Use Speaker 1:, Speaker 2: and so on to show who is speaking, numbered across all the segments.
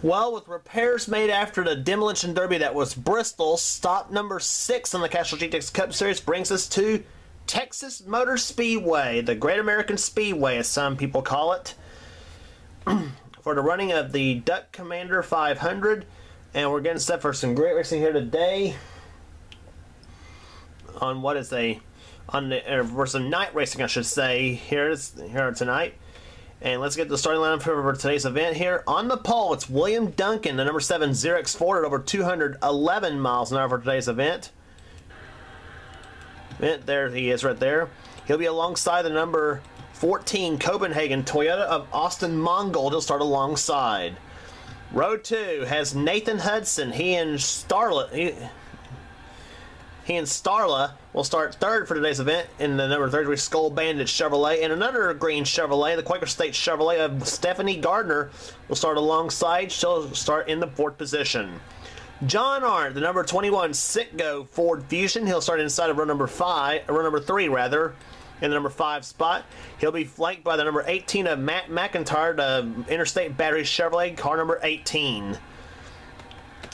Speaker 1: Well, with repairs made after the demolition derby that was Bristol, stop number 6 on the Castrol GTX Cup Series brings us to Texas Motor Speedway, the Great American Speedway as some people call it, for the running of the Duck Commander 500. And we're getting set for some great racing here today on what is for some night racing, I should say, here tonight. And let's get the starting lineup for today's event here. On the pole, it's William Duncan, the number 7 Xerox Ford at over 211 miles an hour for today's event. There he is right there. He'll be alongside the number 14 Copenhagen Toyota of Austin Mongold. He'll start alongside. Row 2 has Nathan Hudson. He and Starla will start third for today's event in the number 33 Skull Bandit Chevrolet, and another green Chevrolet, the Quaker State Chevrolet of Stephanie Gardner, will start alongside. She'll start in the 4th position. John Arndt, the number 21 Citgo Ford Fusion, he'll start inside of row number 3 rather, in the number 5 spot. He'll be flanked by the number 18 of Matt McIntyre, the Interstate Battery Chevrolet, car number 18.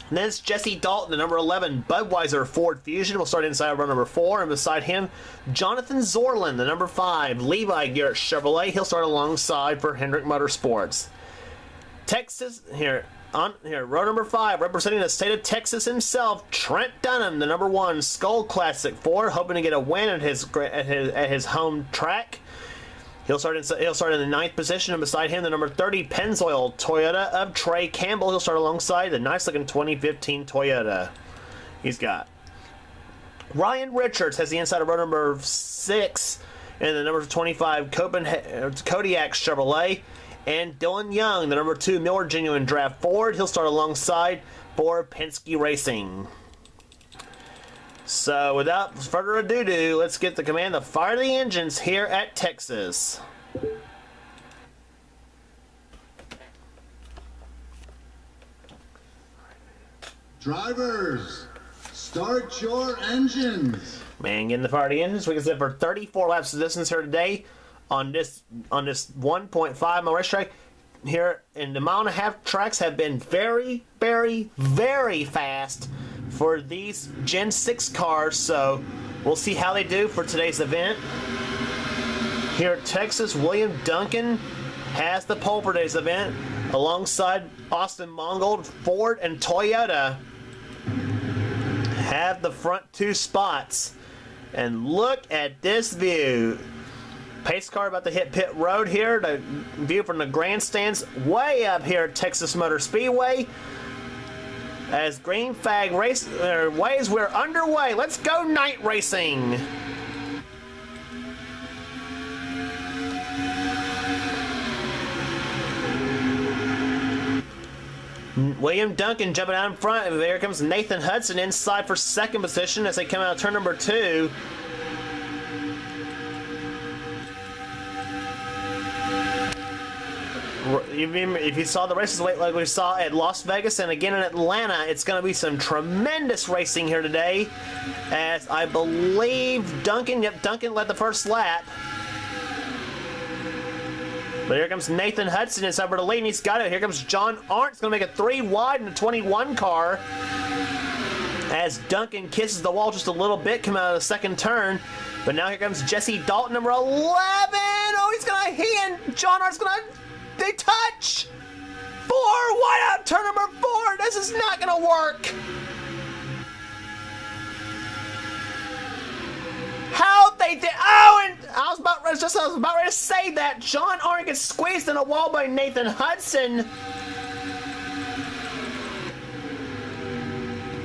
Speaker 1: And then it's Jesse Dalton, the number 11 Budweiser Ford Fusion, will start inside row number 4, and beside him, Jonathan Zorlin, the number 5 Levi Garrett Chevrolet. He'll start alongside for Hendrick Motorsports. Texas, row number 5, representing the state of Texas himself, Trent Dunham, the number 1 Skull Classic Ford, hoping to get a win at his home track. He'll start in the 9th position, and beside him, the number 30 Pennzoil Toyota of Trey Campbell. He'll start alongside the nice-looking 2015 Toyota he's got. Ryan Richards has the inside of row number 6 in the number 25 Kodiak Chevrolet. And Dylan Young, the number 2 Miller Genuine Draft Ford. He'll start alongside for Penske Racing. So, without further ado, let's get the command to fire the engines here at Texas.
Speaker 2: Drivers, start your engines.
Speaker 1: Man, getting the fire the engines. We can set for 34 laps of distance here today on this 1.5 mile racetrack. Here, and the 1.5 tracks have been very, very, very fast for these Gen 6 cars, so we'll see how they do for today's event. Here at Texas, William Duncan has the pole for today's event, alongside Austin Mongold. Ford and Toyota have the front 2 spots. And look at this view. Pace car about to hit pit road here. The view from the grandstands way up here at Texas Motor Speedway. As green flag waves, we're underway. Let's go night racing. William Duncan jumping out in front, and there comes Nathan Hudson inside for 2nd position as they come out of turn number 2. If you saw the races like we saw at Las Vegas and again in Atlanta, it's going to be some tremendous racing here today. As I believe Duncan led the first lap. But here comes Nathan Hudson inside for the lead, and he's got it. Here comes John Arndt. It's going to make it 3 wide in the 21 car. As Duncan kisses the wall just a little bit, coming out of the 2nd turn. But now here comes Jesse Dalton, number 11. Oh, he and John Arndt's going to... They touch! 4 wide out, turn number 4. This is not going to work. How they did? Oh, and I was about ready to say that John Arndt gets squeezed in a wall by Nathan Hudson,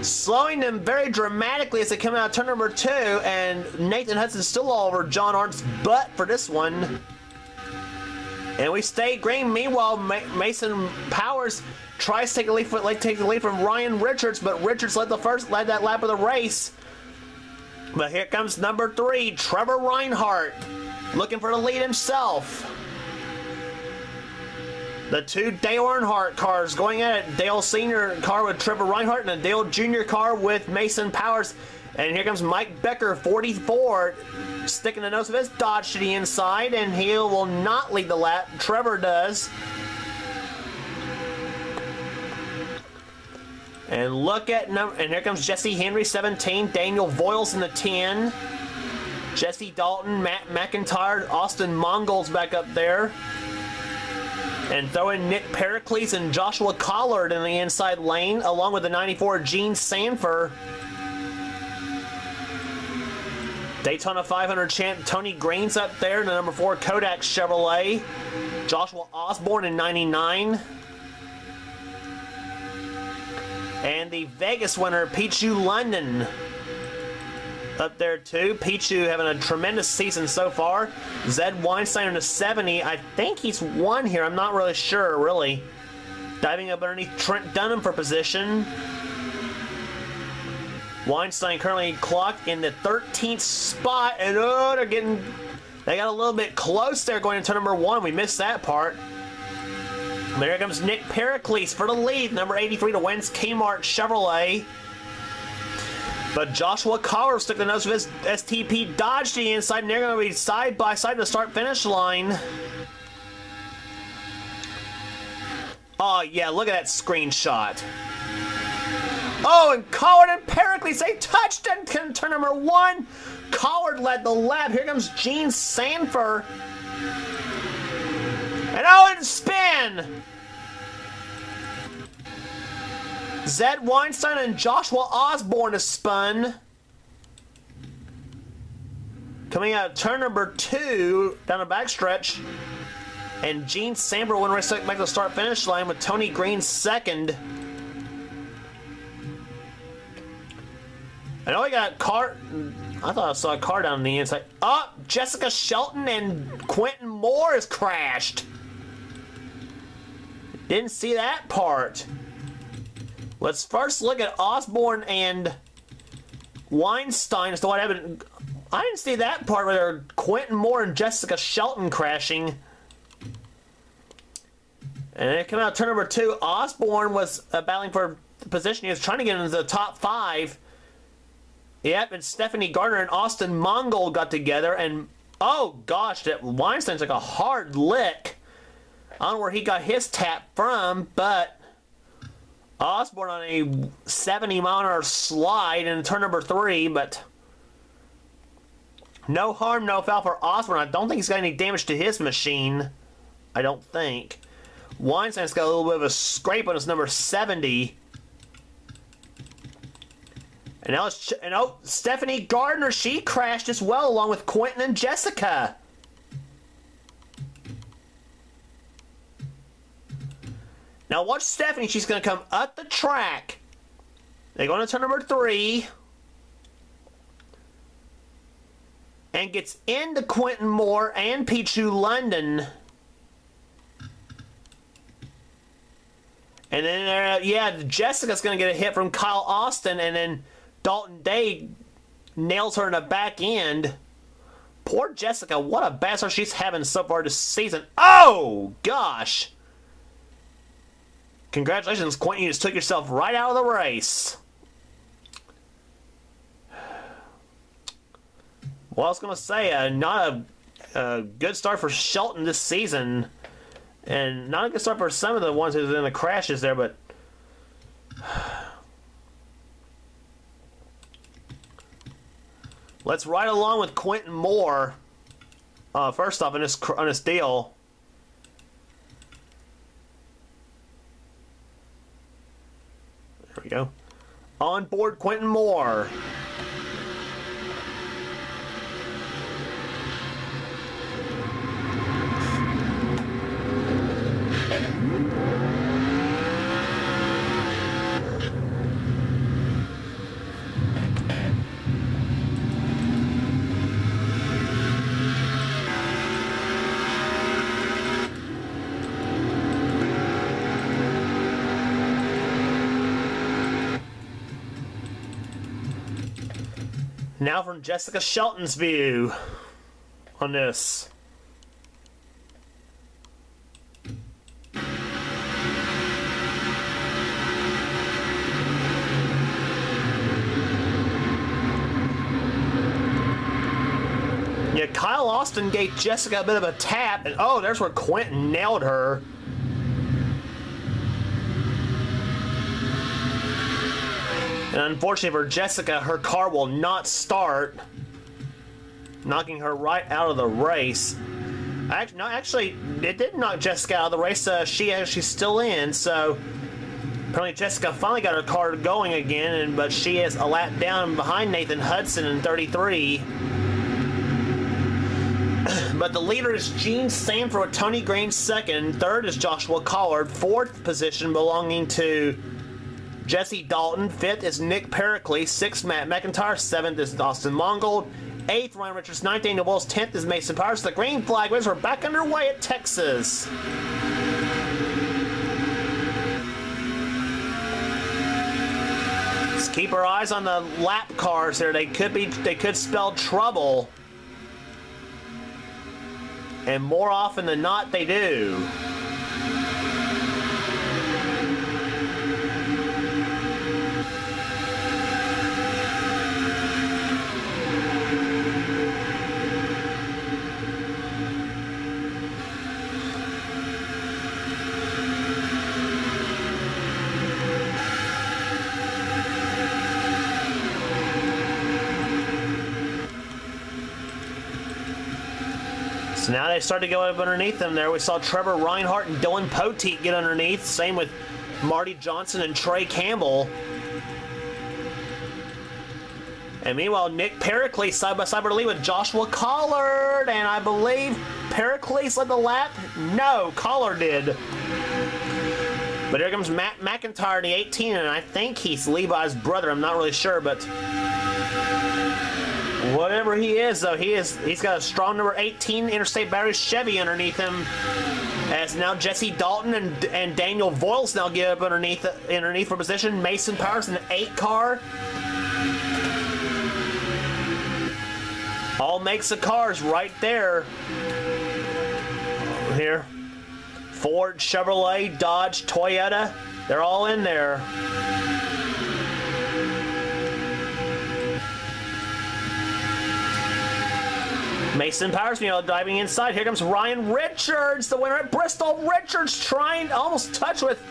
Speaker 1: slowing them very dramatically as they come out of turn number 2. And Nathan Hudson's still all over John Arndt's butt for this one. And we stay green. Meanwhile, Mason Powers tries to take the lead from Ryan Richards, but Richards led that lap of the race. But here comes number 3, Trevor Reinhardt, looking for the lead himself. The 2 Dale Earnhardt cars going at it. Dale Sr. car with Trevor Reinhardt and a Dale Jr. car with Mason Powers. And here comes Mike Becker, 44, sticking the nose of his Dodge to the inside, and he will not lead the lap. Trevor does. And look at and here comes Jesse Henry, 17. Daniel Voiles in the 10. Jesse Dalton, Matt McIntyre, Austin Mongols back up there. And throw in Nick Pericles and Joshua Collard in the inside lane, along with the 94 Gene Sanford. Daytona 500 champ Tony Green's up there, the number 4 Kodak Chevrolet. Joshua Osborne in 99. And the Vegas winner, Pichu London, up there too. Pichu having a tremendous season so far. Zed Weinstein in a 70. I think he's won here. I'm not really sure, really. Diving up underneath Trent Dunham for position. Weinstein currently clocked in the 13th spot. And oh, they got a little bit close there going into number 1. We missed that part. There comes Nick Pericles for the lead, number 83 to Wentz Kmart Chevrolet. But Joshua Collar stuck the nose with his STP Dodge to the inside, and they're going to be side by side to start finish line. Oh yeah, look at that screenshot. Oh, and Collard and Pericles, they touched and turn number 1. Collard led the lap. Here comes Gene Sanford. And oh, and spin! Zed Weinstein and Joshua Osborne is spun. Coming out of turn number 2, down the backstretch. And Gene Sanford will race back to the start-finish line with Tony Green second. I know we got a car. I thought I saw a car down the inside. Oh, Jessica Shelton and Quentin Moore has crashed. Didn't see that part. Let's first look at Osborne and Weinstein as to what happened. I didn't see that part where Quentin Moore and Jessica Shelton crashing. And then coming out turn number 2, Osborne was battling for the position. He was trying to get into the top 5. Yep, and Stephanie Gardner and Austin Mongol got together, and oh gosh, that Weinstein took a hard lick. I don't know where he got his tap from, but Osborne on a 70-mile-an-hour slide in turn number 3, but no harm, no foul for Osborne. I don't think he's got any damage to his machine. I don't think. Weinstein's got a little bit of a scrape on his number 70. And now oh, Stephanie Gardner, she crashed as well, along with Quentin and Jessica. Now watch Stephanie, she's going to come up the track. They're going to turn number 3. And gets into Quentin Moore and Pichu London. And then, yeah, Jessica's going to get a hit from Kyle Austin, and then Dalton Day nails her in the back end. Poor Jessica, what a bad start she's having so far this season. Oh, gosh. Congratulations, Quentin, you just took yourself right out of the race. Well, I was going to say, not a good start for Shelton this season. And not a good start for some of the ones who were in the crashes there, but let's ride along with Quentin Moore. First off, on this deal. There we go. On board Quentin Moore. Now from Jessica Shelton's view on this. Yeah, Kyle Austin gave Jessica a bit of a tap, and oh, there's where Quentin nailed her. And unfortunately for Jessica, her car will not start, knocking her right out of the race. Actually, it did knock Jessica out of the race. She's still in, so apparently Jessica finally got her car going again, but she is a lap down behind Nathan Hudson in 33. But the leader is Gene Sanford with Tony Green second. Third is Joshua Collard. Fourth position belonging to Jesse Dalton. Fifth is Nick Pericles. Sixth, Matt McIntyre. Seventh is Austin Mongold. Eighth, Ryan Richards. Ninth, Daniel Wills. 10th is Mason Powers. The green flag wins. We're back underway at Texas. Let's keep our eyes on the lap cars here. They could spell trouble. And more often than not, they do. So now they start to go up underneath them there. We saw Trevor Reinhardt and Dylan Poteet get underneath. Same with Marty Johnson and Trey Campbell. And meanwhile, Nick Pericles side by side with the lead with Joshua Collard. And I believe Pericles led the lap. No, Collard did. But here comes Matt McIntyre in the 18, and I think he's Levi's brother. I'm not really sure, but whatever he is, though, he's got a strong number 18 Interstate Battery Chevy underneath him. As now Jesse Dalton and Daniel Voiles now get up underneath for position. Mason Powers in the 8 car. All makes of cars right there. Here. Ford, Chevrolet, Dodge, Toyota. They're all in there. Mason Powers, diving inside. Here comes Ryan Richards, the winner at Bristol. Richards trying to almost touch with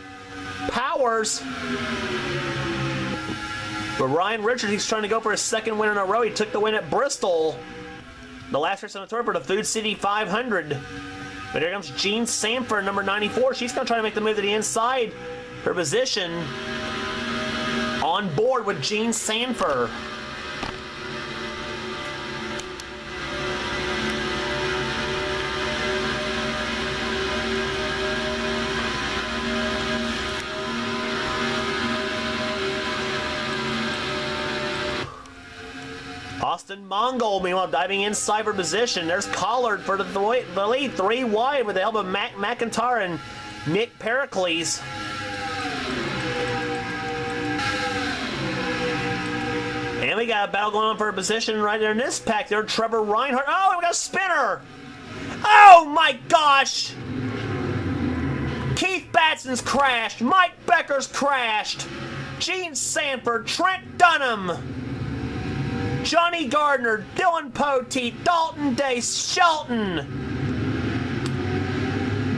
Speaker 1: Powers. But Ryan Richards, he's trying to go for his second win in a row. He took the win at Bristol, the last race on the tour for the Food City 500. But here comes Gene Sanford, number 94. She's going to try to make the move to the inside. Her position on board with Gene Sanford. Austin Mongold, meanwhile, diving inside for position. There's Collard for the lead, 3 wide with the help of McIntyre and Nick Pericles. And we got a battle going on for a position right there in this pack. There, Trevor Reinhardt. Oh, we got a spinner! Oh my gosh! Keith Batson's crashed. Mike Becker's crashed. Gene Sanford, Trent Dunham, Johnny Gardner, Dylan Poteet, Dalton Day, Shelton.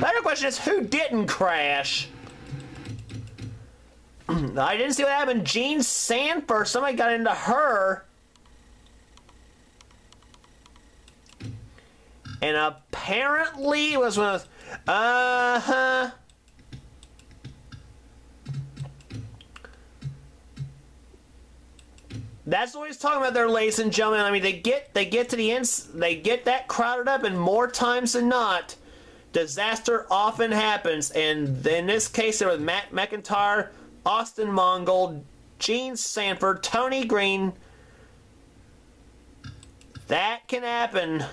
Speaker 1: The other question is, who didn't crash? I didn't see what happened. Gene Sanford, somebody got into her. And apparently it was one of those, That's what he's talking about there, ladies and gentlemen. I mean, they get to the end, they get that crowded up, and more times than not, disaster often happens. And in this case, there was Matt McIntyre, Austin Mongold, Gene Sanford, Tony Green. That can happen.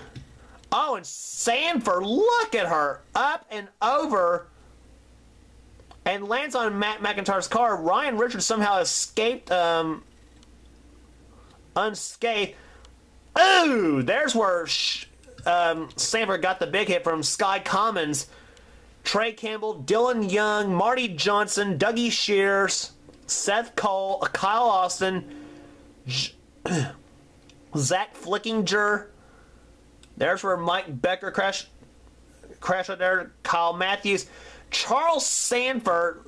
Speaker 1: Oh, and Sanford, look at her, up and over, and lands on Matt McIntyre's car. Ryan Richards somehow escaped unscathed. Ooh, there's where Sanford got the big hit from Sky Commons. Trey Campbell, Dylan Young, Marty Johnson, Dougie Shears, Seth Cole, Kyle Austin, Zach Flickinger. There's where Mike Becker crashed right there. Kyle Matthews. Charles Sanford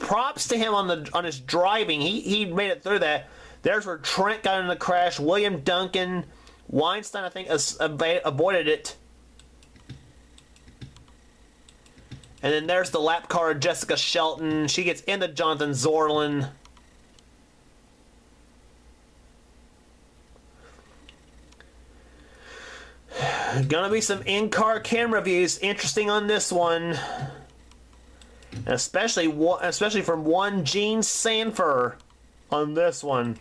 Speaker 1: props to him on his driving. He made it through that. There's where Trent got in the crash. William Duncan, Weinstein, I think, avoided it. And then there's the lap car of Jessica Shelton. She gets into Jonathan Zorlin. Gonna be some in-car camera views. Interesting on this one. Especially from one Gene Sanford on this one.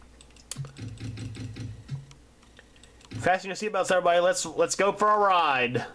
Speaker 1: Fasten your seatbelts, everybody. Let's go for a ride.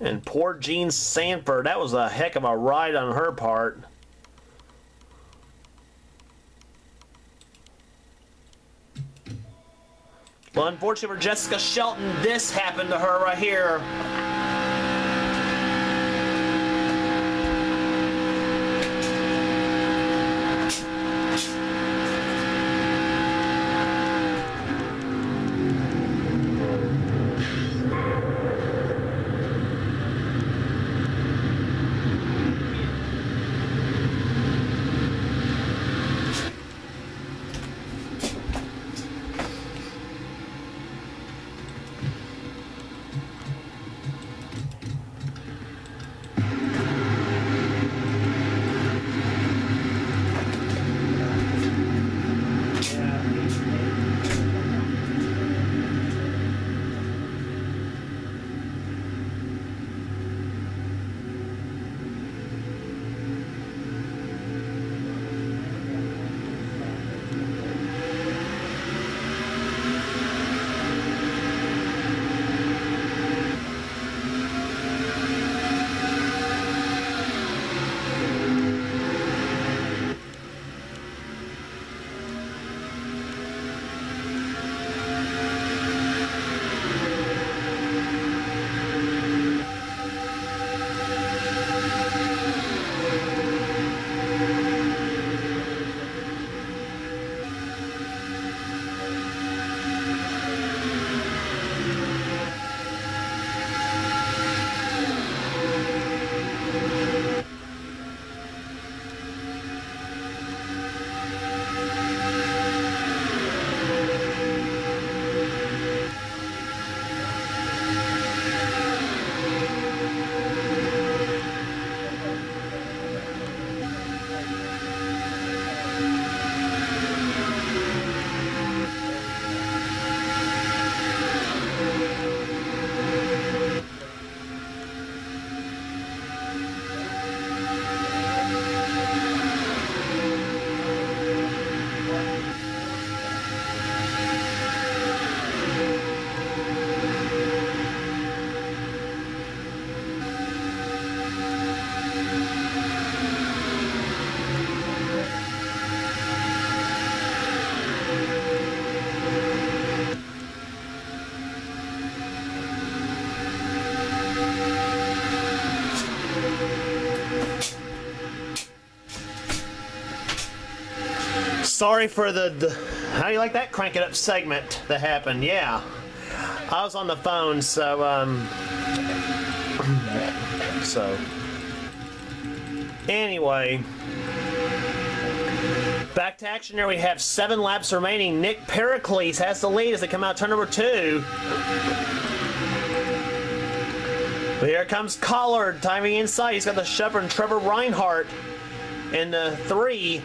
Speaker 1: And poor Gene Sanford, that was a heck of a ride on her part. Well, unfortunately for Jessica Shelton, this happened to her right here. Sorry for the how do you like that crank it up segment that happened. Yeah, I was on the phone, so anyway, back to action here. We have 7 laps remaining. Nick Pericles has the lead as they come out turn number 2. But here comes Collard timing inside. He's got the Shepherd and Trevor Reinhardt in the 3.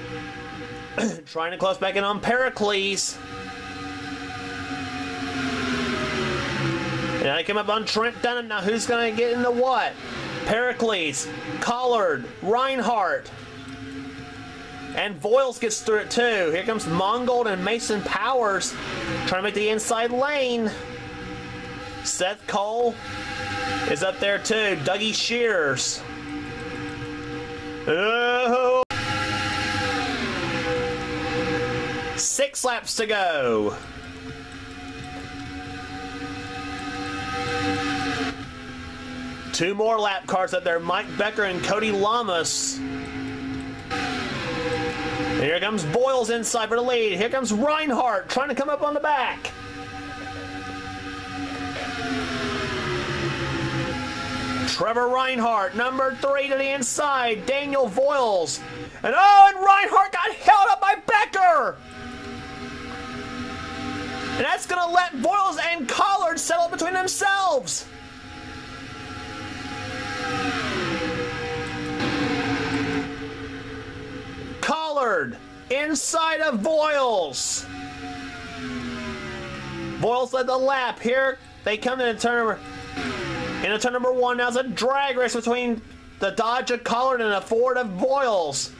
Speaker 1: Trying to close back in on Pericles. And I came up on Trent Dunham. Now who's going to get into what? Pericles, Collard, Reinhardt. And Voiles gets through it too. Here comes Mongold and Mason Powers trying to make the inside lane. Seth Cole is up there too. Dougie Shears. Oh. 6 laps to go. Two more lap cars up there. Mike Becker and Cody Lamas. And here comes Boyles inside for the lead. Here comes Reinhardt trying to come up on the back. Trevor Reinhardt, number 3 to the inside. Daniel Voiles. And Reinhardt got held up by Becker. And that's going to let Voiles and Collard settle between themselves. Collard inside of Voiles. Voiles led the lap. Here they come to the turn number 1. Now it's a drag race between the Dodge of Collard and the Ford of Voiles.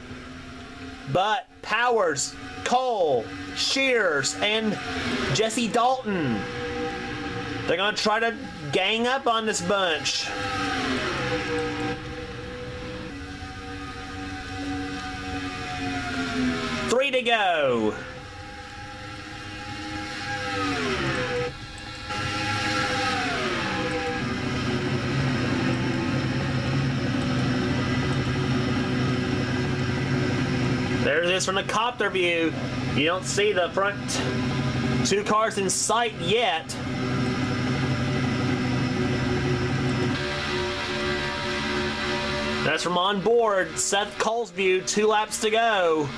Speaker 1: But Powers, Cole, Shears, and Jesse Dalton, they're going to try to gang up on this bunch. Three to go. There it is from the copter view. You don't see the front 2 cars in sight yet. That's from on board. Seth Cole's view. 2 laps to go.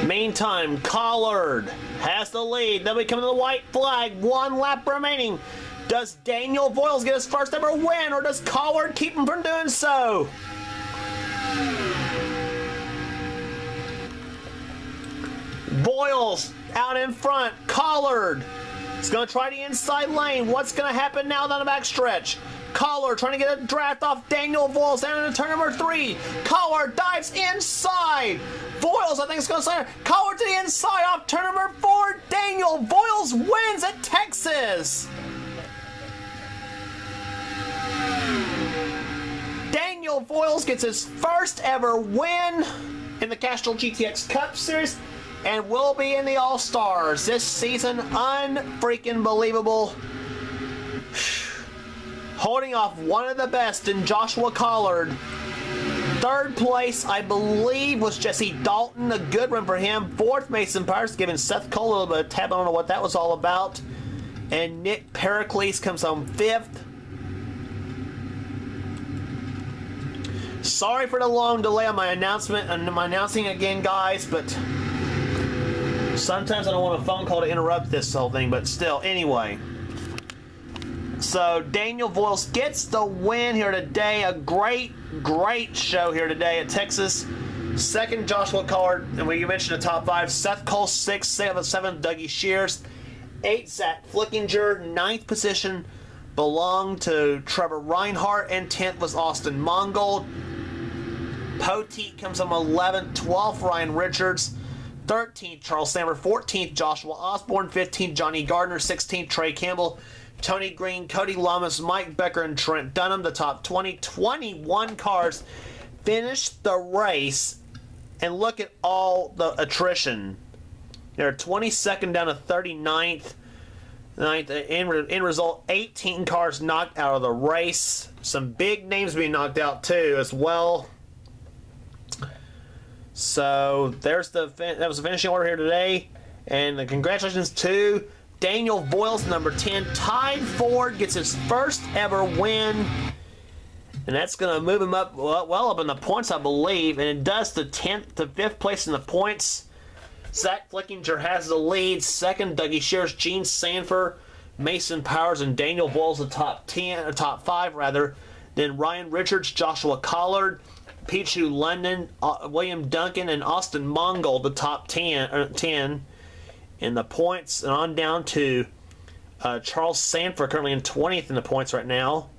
Speaker 1: Meantime, Collard has the lead. Then we come to the white flag. 1 lap remaining. Does Daniel Voiles get his first ever win, or does Collard keep him from doing so? Voiles out in front. Collard is going to try the inside lane. What's going to happen now down the back stretch? Collard trying to get a draft off Daniel Voiles down into turn number 3. Collard dives inside. Voiles, I think, is going to slide. Collard to the inside off turn number 4. Daniel Voiles wins at Texas. Daniel Voiles gets his first ever win in the Castrol GTX Cup Series and will be in the All-Stars this season. Unfreaking believable. Holding off one of the best in Joshua Collard. 3rd place, I believe, was Jesse Dalton. A good run for him. 4th, Mason Powers, giving Seth Cole a little bit of tab. I don't know what that was all about. And Nick Pericles comes home 5th. Sorry for the long delay on my announcement and my announcing again, guys, but sometimes I don't want a phone call to interrupt this whole thing, but still, anyway. So Daniel Voiles gets the win here today. A great show here today at Texas. 2nd, Joshua Collard, and you mentioned the top 5. Seth Cole 6th, 7th, Dougie Shears, 8th, Zach Flickinger. 9th position belonged to Trevor Reinhardt, and 10th was Austin Mongold. Poteet comes from 11th, 12th, Ryan Richards, 13th, Charles Sammer, 14th, Joshua Osborne, 15th, Johnny Gardner, 16th, Trey Campbell, Tony Green, Cody Lamas, Mike Becker, and Trent Dunham. The top 21 cars finished the race, and look at all the attrition. They're 22nd down to 39th. In result, 18 cars knocked out of the race. Some big names being knocked out too as well. So that was the finishing order here today, and congratulations to Daniel Voiles, number 10. Ty Ford gets his first ever win, and that's going to move him up well up in the points, I believe, and it does to 10th to 5th place in the points. Zach Flickinger has the lead. 2nd, Dougie Shears, Gene Sanford, Mason Powers, and Daniel Voiles the top 5 rather. Then Ryan Richards, Joshua Collard, Pichu London, William Duncan, and Austin Mongold the top 10 in the points, and on down to Charles Sanford, currently in 20th in the points right now.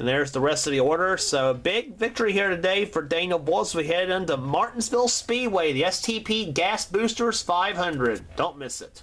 Speaker 1: And there's the rest of the order. So a big victory here today for Daniel Boyles. We head into Martinsville Speedway, the STP Gas Boosters 500. Don't miss it.